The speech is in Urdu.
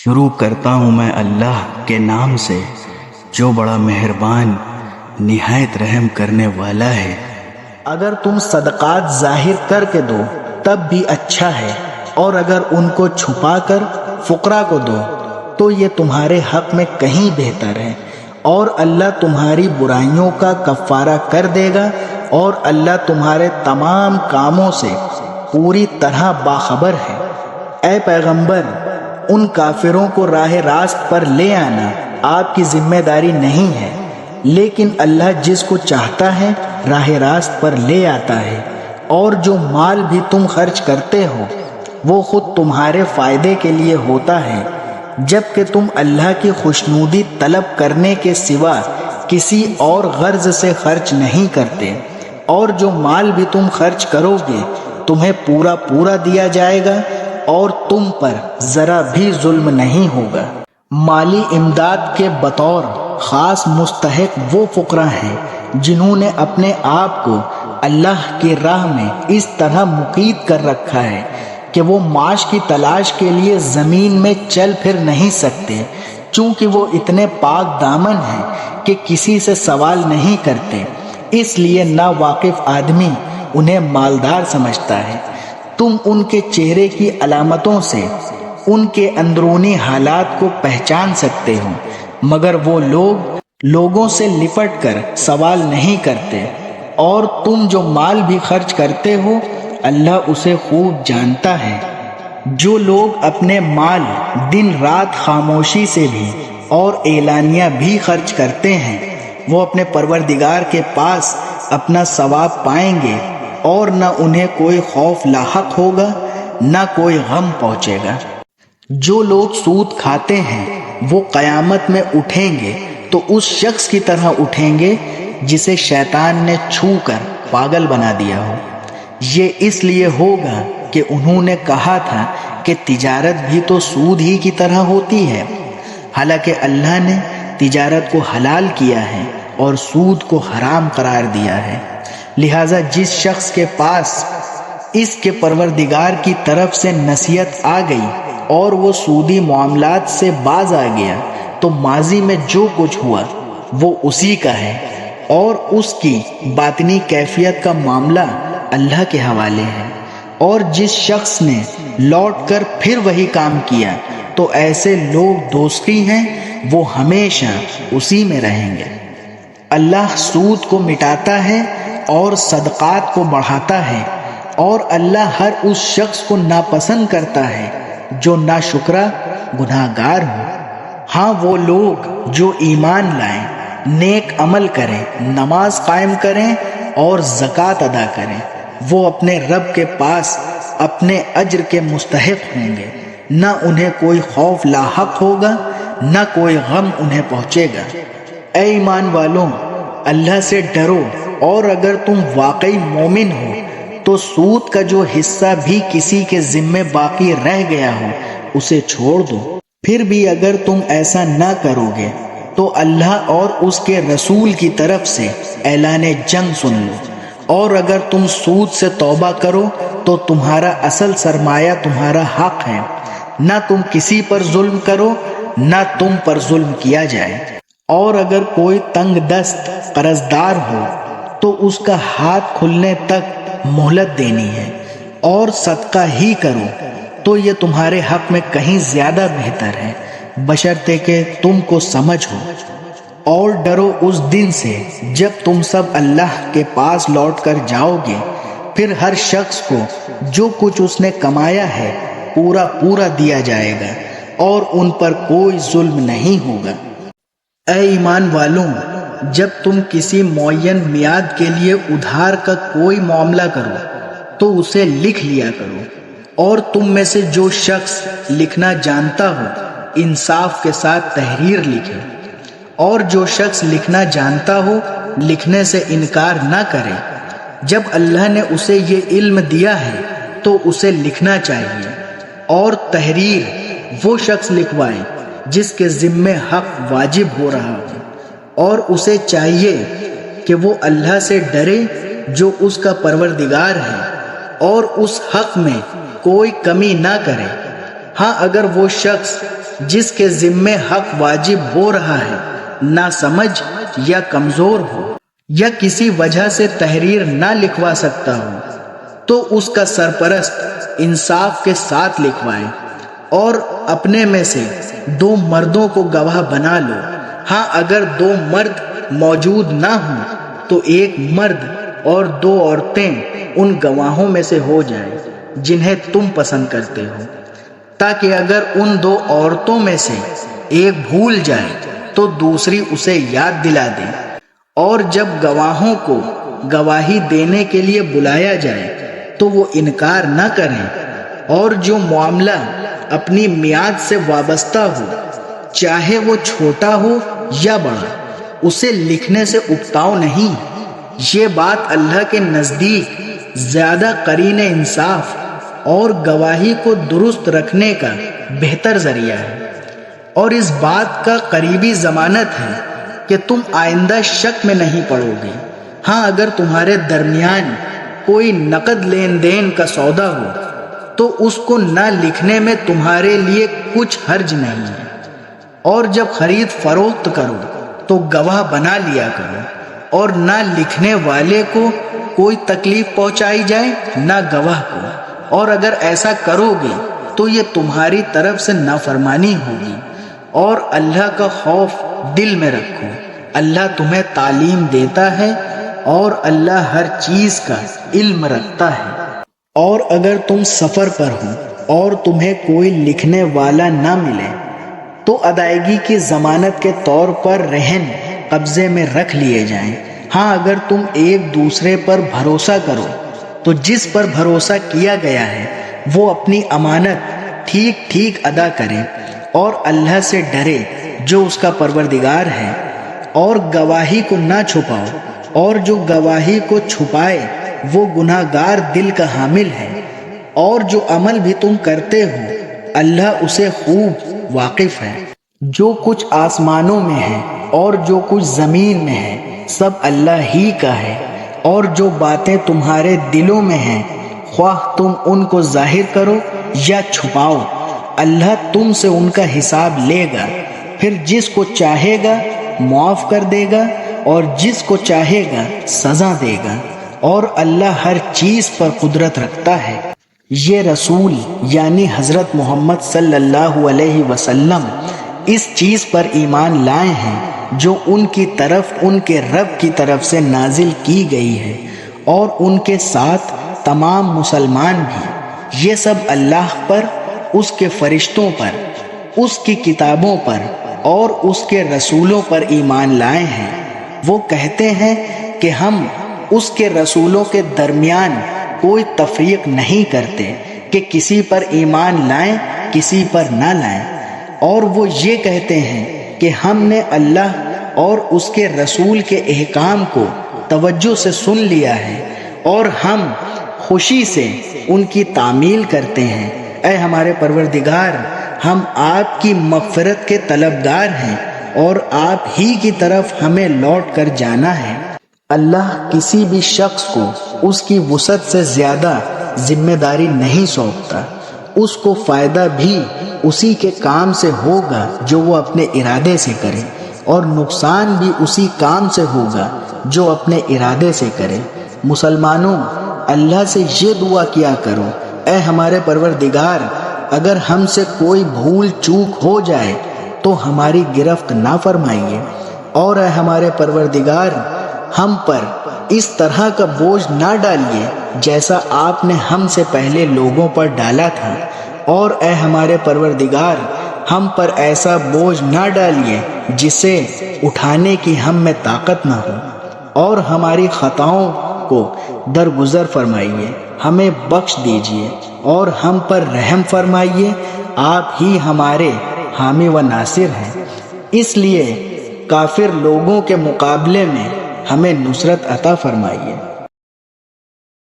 شروع کرتا ہوں میں اللہ کے نام سے جو بڑا مہربان نہایت رحم کرنے والا ہے۔ اگر تم صدقات ظاہر کر کے دو تب بھی اچھا ہے، اور اگر ان کو چھپا کر فقراء کو دو تو یہ تمہارے حق میں کہیں بہتر ہے، اور اللہ تمہاری برائیوں کا کفارہ کر دے گا، اور اللہ تمہارے تمام کاموں سے پوری طرح باخبر ہے۔ اے پیغمبر، ان کافروں کو راہ راست پر لے آنا آپ کی ذمہ داری نہیں ہے، لیکن اللہ جس کو چاہتا ہے راہ راست پر لے آتا ہے، اور جو مال بھی تم خرچ کرتے ہو وہ خود تمہارے فائدے کے لیے ہوتا ہے، جب کہ تم اللہ کی خوشنودی طلب کرنے کے سوا کسی اور غرض سے خرچ نہیں کرتے، اور جو مال بھی تم خرچ کرو گے تمہیں پورا پورا دیا جائے گا، اور تم پر ذرا بھی ظلم نہیں ہوگا۔ مالی امداد کے بطور خاص مستحق وہ فقراء ہیں جنہوں نے اپنے آپ کو اللہ کی راہ میں اس طرح مقید کر رکھا ہے کہ وہ معاش کی تلاش کے لیے زمین میں چل پھر نہیں سکتے، چونکہ وہ اتنے پاک دامن ہیں کہ کسی سے سوال نہیں کرتے، اس لیے ناواقف آدمی انہیں مالدار سمجھتا ہے۔ تم ان کے چہرے کی علامتوں سے ان کے اندرونی حالات کو پہچان سکتے ہو، مگر وہ لوگوں سے لپٹ کر سوال نہیں کرتے، اور تم جو مال بھی خرچ کرتے ہو اللہ اسے خوب جانتا ہے۔ جو لوگ اپنے مال دن رات خاموشی سے بھی اور اعلانیہ بھی خرچ کرتے ہیں وہ اپنے پروردگار کے پاس اپنا ثواب پائیں گے، اور نہ انہیں کوئی خوف لاحق ہوگا نہ کوئی غم پہنچے گا۔ جو لوگ سود کھاتے ہیں وہ قیامت میں اٹھیں گے تو اس شخص کی طرح اٹھیں گے جسے شیطان نے چھو کر پاگل بنا دیا ہو۔ یہ اس لیے ہوگا کہ انہوں نے کہا تھا کہ تجارت بھی تو سود ہی کی طرح ہوتی ہے، حالانکہ اللہ نے تجارت کو حلال کیا ہے اور سود کو حرام قرار دیا ہے۔ لہٰذا جس شخص کے پاس اس کے پروردگار کی طرف سے نصیحت آ گئی اور وہ سودی معاملات سے باز آ گیا تو ماضی میں جو کچھ ہوا وہ اسی کا ہے، اور اس کی باطنی کیفیت کا معاملہ اللہ کے حوالے ہے۔ اور جس شخص نے لوٹ کر پھر وہی کام کیا تو ایسے لوگ دوزخی ہیں، وہ ہمیشہ اسی میں رہیں گے۔ اللہ سود کو مٹاتا ہے اور صدقات کو بڑھاتا ہے، اور اللہ ہر اس شخص کو ناپسند کرتا ہے جو ناشکرا گناہگار ہو۔ ہاں وہ لوگ جو ایمان لائیں، نیک عمل کریں، نماز قائم کریں اور زکوٰۃ ادا کریں، وہ اپنے رب کے پاس اپنے اجر کے مستحق ہوں گے، نہ انہیں کوئی خوف لاحق ہوگا نہ کوئی غم انہیں پہنچے گا۔ اے ایمان والوں، اللہ سے ڈرو، اور اگر تم واقعی مومن ہو تو سود کا جو حصہ بھی کسی کے ذمے باقی رہ گیا ہو اسے چھوڑ دو۔ پھر بھی اگر تم ایسا نہ کرو گے تو اللہ اور اس کے رسول کی طرف سے اعلان جنگ سن لو، اور اگر تم سود سے توبہ کرو تو تمہارا اصل سرمایہ تمہارا حق ہے، نہ تم کسی پر ظلم کرو نہ تم پر ظلم کیا جائے۔ اور اگر کوئی تنگ دست قرضدار ہو تو اس کا ہاتھ کھلنے تک مہلت دینی ہے، اور صدقہ ہی کرو تو یہ تمہارے حق میں کہیں زیادہ بہتر ہے، بشرطے کہ تم کو سمجھ ہو۔ اور ڈرو اس دن سے جب تم سب اللہ کے پاس لوٹ کر جاؤ گے، پھر ہر شخص کو جو کچھ اس نے کمایا ہے پورا پورا دیا جائے گا، اور ان پر کوئی ظلم نہیں ہوگا۔ اے ایمان والوں، جب تم کسی معین میعاد کے لیے ادھار کا کوئی معاملہ کرو تو اسے لکھ لیا کرو، اور تم میں سے جو شخص لکھنا جانتا ہو انصاف کے ساتھ تحریر لکھے، اور جو شخص لکھنا جانتا ہو لکھنے سے انکار نہ کرے۔ جب اللہ نے اسے یہ علم دیا ہے تو اسے لکھنا چاہیے، اور تحریر وہ شخص لکھوائے جس کے ذمے حق واجب ہو رہا ہو، اور اسے چاہیے کہ وہ اللہ سے ڈرے جو اس کا پروردگار ہے، اور اس حق میں کوئی کمی نہ کرے۔ ہاں اگر وہ شخص جس کے ذمے حق واجب ہو رہا ہے نہ سمجھ یا کمزور ہو یا کسی وجہ سے تحریر نہ لکھوا سکتا ہو تو اس کا سرپرست انصاف کے ساتھ لکھوائے اور اپنے میں سے 2 مردوں کو گواہ بنا لو۔ ہاں اگر 2 مرد موجود نہ ہوں تو 1 مرد اور 2 عورتیں ان گواہوں میں سے ہو جائیں جنہیں تم پسند کرتے ہو، تاکہ اگر ان 2 عورتوں میں سے ایک بھول جائے تو دوسری اسے یاد دلا دے، اور جب گواہوں کو گواہی دینے کے لیے بلایا جائے تو وہ انکار نہ کریں، اور جو معاملہ اپنی میعاد سے وابستہ ہو چاہے وہ چھوٹا ہو یا بڑا اسے لکھنے سے اکتاؤ نہیں۔ یہ بات اللہ کے نزدیک زیادہ قرین انصاف اور گواہی کو درست رکھنے کا بہتر ذریعہ ہے، اور اس بات کا قریبی ضمانت ہے کہ تم آئندہ شک میں نہیں پڑو گے۔ ہاں اگر تمہارے درمیان کوئی نقد لین دین کا سودا ہو تو اس کو نہ لکھنے میں تمہارے لیے کچھ حرج نہیں ہے، اور جب خرید فروخت کرو تو گواہ بنا لیا کرو، اور نہ لکھنے والے کو کوئی تکلیف پہنچائی جائے نہ گواہ کو، اور اگر ایسا کرو گے تو یہ تمہاری طرف سے نافرمانی ہوگی، اور اللہ کا خوف دل میں رکھو۔ اللہ تمہیں تعلیم دیتا ہے اور اللہ ہر چیز کا علم رکھتا ہے۔ اور اگر تم سفر پر ہو اور تمہیں کوئی لکھنے والا نہ ملے تو ادائیگی کی ضمانت کے طور پر رہن قبضے میں رکھ لیے جائیں۔ ہاں اگر تم ایک دوسرے پر بھروسہ کرو تو جس پر بھروسہ کیا گیا ہے وہ اپنی امانت ٹھیک ٹھیک ادا کرے اور اللہ سے ڈرے جو اس کا پروردگار ہے، اور گواہی کو نہ چھپاؤ، اور جو گواہی کو چھپائے وہ گناہ گار دل کا حامل ہے، اور جو عمل بھی تم کرتے ہو اللہ اسے خوب واقف ہے۔ جو کچھ آسمانوں میں ہے اور جو کچھ زمین میں ہے سب اللہ ہی کا ہے، اور جو باتیں تمہارے دلوں میں ہیں خواہ تم ان کو ظاہر کرو یا چھپاؤ اللہ تم سے ان کا حساب لے گا، پھر جس کو چاہے گا معاف کر دے گا اور جس کو چاہے گا سزا دے گا، اور اللہ ہر چیز پر قدرت رکھتا ہے۔ یہ رسول یعنی حضرت محمد صلی اللہ علیہ وسلم اس چیز پر ایمان لائے ہیں جو ان کی طرف ان کے رب کی طرف سے نازل کی گئی ہے، اور ان کے ساتھ تمام مسلمان بھی۔ یہ سب اللہ پر، اس کے فرشتوں پر، اس کی کتابوں پر اور اس کے رسولوں پر ایمان لائے ہیں۔ وہ کہتے ہیں کہ ہم اس کے رسولوں کے درمیان کوئی تفریق نہیں کرتے کہ کسی پر ایمان لائیں کسی پر نہ لائیں، اور وہ یہ کہتے ہیں کہ ہم نے اللہ اور اس کے رسول کے احکام کو توجہ سے سن لیا ہے اور ہم خوشی سے ان کی تعمیل کرتے ہیں۔ اے ہمارے پروردگار، ہم آپ کی مغفرت کے طلبگار ہیں اور آپ ہی کی طرف ہمیں لوٹ کر جانا ہے۔ اللہ کسی بھی شخص کو اس کی وسعت سے زیادہ ذمہ داری نہیں سونپتا۔ اس کو فائدہ بھی اسی کے کام سے ہوگا جو وہ اپنے ارادے سے کرے، اور نقصان بھی اسی کام سے ہوگا جو اپنے ارادے سے کرے۔ مسلمانوں، اللہ سے یہ دعا کیا کرو، اے ہمارے پروردگار، اگر ہم سے کوئی بھول چوک ہو جائے تو ہماری گرفت نہ فرمائیے، اور اے ہمارے پروردگار، ہم پر اس طرح کا بوجھ نہ ڈالیے جیسا آپ نے ہم سے پہلے لوگوں پر ڈالا تھا، اور اے ہمارے پروردگار، ہم پر ایسا بوجھ نہ ڈالیے جسے اٹھانے کی ہم میں طاقت نہ ہو، اور ہماری خطاؤں کو درگزر فرمائیے، ہمیں بخش دیجیے اور ہم پر رحم فرمائیے، آپ ہی ہمارے حامی و ناصر ہیں۔ اس لیے کافر لوگوں کے مقابلے میں ہمیں نصرت عطا فرمائیے۔